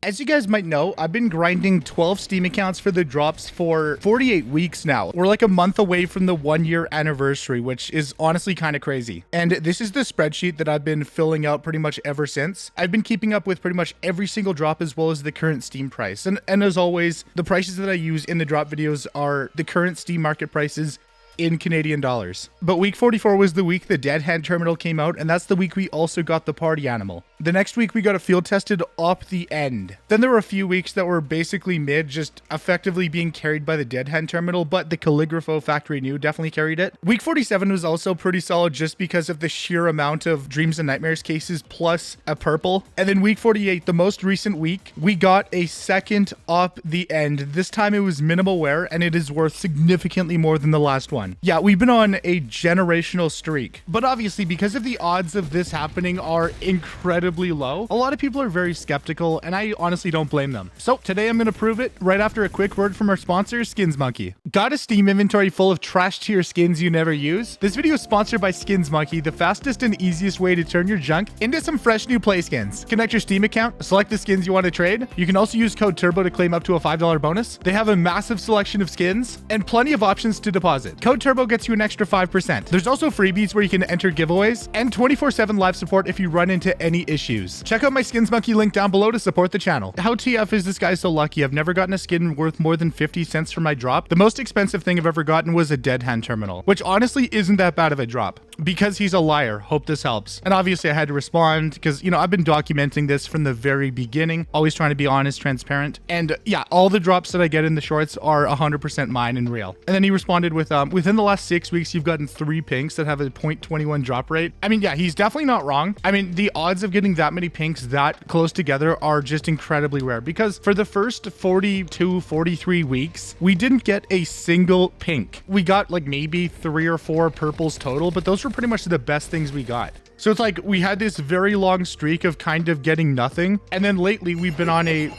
As you guys might know, I've been grinding 12 Steam accounts for the drops for 48 weeks now. We're like a month away from the 1-year anniversary, which is honestly kind of crazy. And this is the spreadsheet that I've been filling out pretty much ever since. I've been keeping up with pretty much every single drop as well as the current Steam price. And as always, the prices that I use in the drop videos are the current Steam market prices in Canadian dollars. But week 44 was the week the Dead Hand Terminal came out, and that's the week we also got the Party Animal. The next week we got a field tested Op the End. Then there were a few weeks that were basically mid, just effectively being carried by the Dead Hand Terminal, but the Calligrapho Factory New definitely carried it. Week 47 was also pretty solid just because of the sheer amount of Dreams and Nightmares cases plus a purple. And then week 48, the most recent week, we got a second Op the End. This time it was minimal wear, and it is worth significantly more than the last one. Yeah, we've been on a generational streak, but obviously because of the odds of this happening are incredibly low, a lot of people are very skeptical, and I honestly don't blame them. So today I'm going to prove it right after a quick word from our sponsor, Skins Monkey. Got a Steam inventory full of trash tier skins you never use? This video is sponsored by Skins Monkey, the fastest and easiest way to turn your junk into some fresh new play skins. Connect your Steam account, select the skins you want to trade. You can also use code TURBO to claim up to a $5 bonus. They have a massive selection of skins and plenty of options to deposit. Code TURBO gets you an extra 5%. There's also freebies where you can enter giveaways and 24/7 live support if you run into any issues. Check out my Skins Monkey link down below to support the channel. How TF is this guy so lucky? I've never gotten a skin worth more than 50 cents for my drop. The most expensive thing I've ever gotten was a Dead Hand Terminal, which honestly isn't that bad of a drop. Because he's a liar. Hope this helps. And obviously I had to respond because, you know, I've been documenting this from the very beginning, always trying to be honest, transparent. And yeah, all the drops that I get in the shorts are 100% mine and real. And then he responded with, within the last 6 weeks, you've gotten 3 pinks that have a 0.21 drop rate. I mean, yeah, he's definitely not wrong. I mean, the odds of getting that many pinks that close together are just incredibly rare because for the first 42, 43 weeks, we didn't get a single pink. We got like maybe 3 or 4 purples total, but those were pretty much the best things we got. So it's like we had this very long streak of kind of getting nothing. And then lately we've been on a...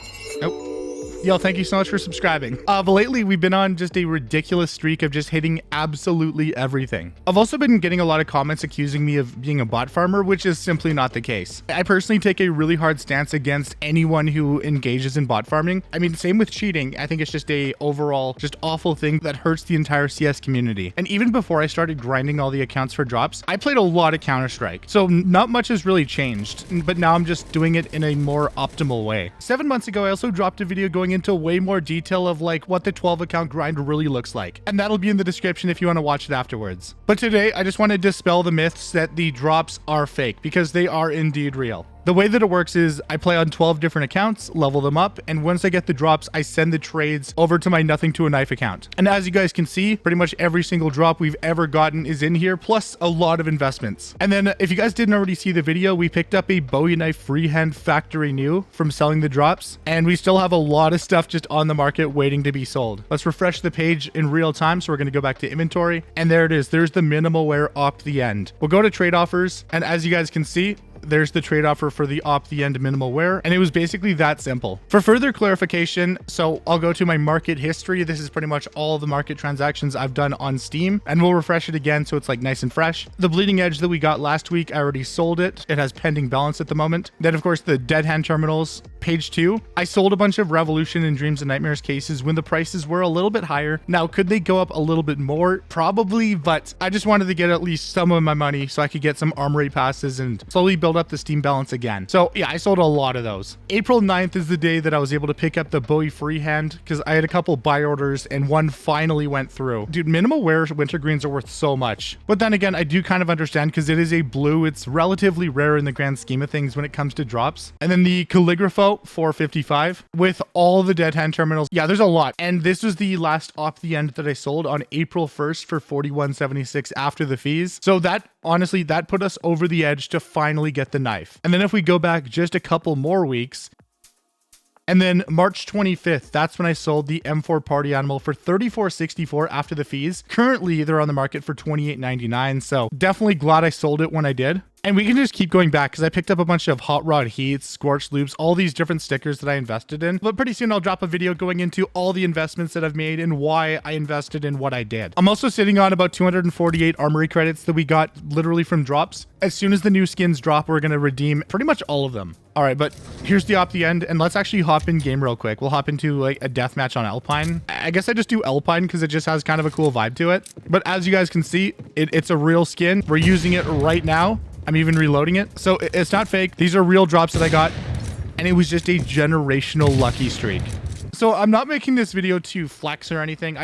Oh. Yo, thank you so much for subscribing. But lately we've been on just a ridiculous streak of just hitting absolutely everything. I've also been getting a lot of comments accusing me of being a bot farmer, which is simply not the case. I personally take a really hard stance against anyone who engages in bot farming. I mean, same with cheating. I think it's just a overall just awful thing that hurts the entire CS community. And even before I started grinding all the accounts for drops, I played a lot of Counter-Strike. So not much has really changed, but now I'm just doing it in a more optimal way. 7 months ago, I also dropped a video going into way more detail of like what the 12 account grind really looks like, and that'll be in the description if you want to watch it afterwards. But today I just want to dispel the myths that the drops are fake, because they are indeed real. The way that it works is I play on 12 different accounts, level them up, and once I get the drops, I send the trades over to my Nothing to a Knife account. And as you guys can see, pretty much every single drop we've ever gotten is in here, plus a lot of investments. And then if you guys didn't already see the video, we picked up a Bowie Knife Freehand Factory New from selling the drops, and we still have a lot of stuff just on the market waiting to be sold. Let's refresh the page in real time, so we're going to go back to inventory, and there it is. There's the minimal wear Op the End. We'll go to trade offers, and as you guys can see, there's the trade offer for the Op the End minimal wear, and it was basically that simple. For further clarification, so I'll go to my market history. This is pretty much all the market transactions I've done on Steam, and we'll refresh it again so it's like nice and fresh. The Bleeding Edge that we got last week, I already sold it. It has pending balance at the moment. Then of course the Dead Hand Terminals, page 2. I sold a bunch of Revolution and Dreams and Nightmares cases when the prices were a little bit higher. Now, could they go up a little bit more? Probably, but I just wanted to get at least some of my money so I could get some armory passes and slowly build up the Steam balance again. So yeah, I sold a lot of those. April 9th is the day that I was able to pick up the Bowie Freehand because I had a couple buy orders and one finally went through. Dude, minimal wear winter greens are worth so much. But then again, I do kind of understand because it is a blue. It's relatively rare in the grand scheme of things when it comes to drops. And then the Calligrapho 455 with all the Dead Hand Terminals. Yeah, there's a lot. And this was the last Op the End that I sold on April 1st for $41.76 after the fees. So that honestly, that put us over the edge to finally get the knife. And then if we go back just a couple more weeks, and then March 25th, that's when I sold the M4 Party Animal for $34.64 after the fees. Currently, they're on the market for $28.99, so definitely glad I sold it when I did. And we can just keep going back because I picked up a bunch of hot rod heats, scorched loops, all these different stickers that I invested in. But pretty soon I'll drop a video going into all the investments that I've made and why I invested in what I did. I'm also sitting on about 248 armory credits that we got literally from drops. As soon as the new skins drop, we're going to redeem pretty much all of them. All right, but here's the op the end, and let's actually hop in game real quick. We'll hop into like a deathmatch on Alpine. I guess I just do Alpine because it just has kind of a cool vibe to it. But as you guys can see, it's a real skin. We're using it right now. I'm even reloading it. So it's not fake. These are real drops that I got, and it was just a generational lucky streak. So I'm not making this video to flex or anything.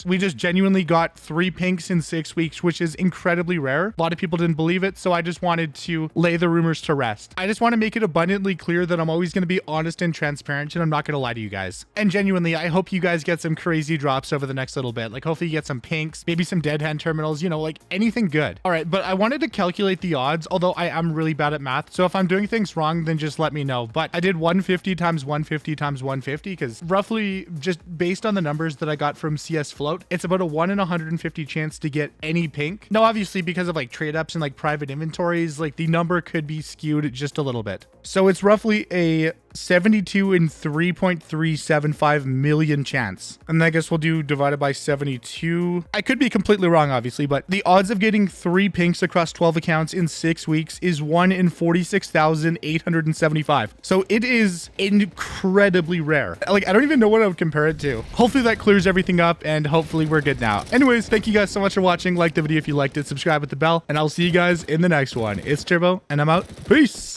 We just genuinely got 3 pinks in 6 weeks, which is incredibly rare. A lot of people didn't believe it, so I just wanted to lay the rumors to rest. I just want to make it abundantly clear that I'm always going to be honest and transparent, and I'm not going to lie to you guys. And genuinely, I hope you guys get some crazy drops over the next little bit. Like hopefully you get some pinks, maybe some dead hand terminals, you know, like anything good. All right, but I wanted to calculate the odds, although I am really bad at math. So if I'm doing things wrong, then just let me know. But I did 150 times 150 times 150 because roughly just based on the numbers that I got from CS Float, it's about a 1 in 150 chance to get any pink. Now, obviously, because of like trade ups and like private inventories, like the number could be skewed just a little bit. So it's roughly a 72 in 3.375 million chance. And I guess we'll do divided by 72. I could be completely wrong, obviously, but the odds of getting 3 pinks across 12 accounts in 6 weeks is 1 in 46,875. So it is incredibly rare. Like, I don't even know what I would compare it to. Hopefully that clears everything up, and hopefully we're good now. Anyways, thank you guys so much for watching. Like the video if you liked it, subscribe with the bell, and I'll see you guys in the next one. It's Turbo, and I'm out. Peace.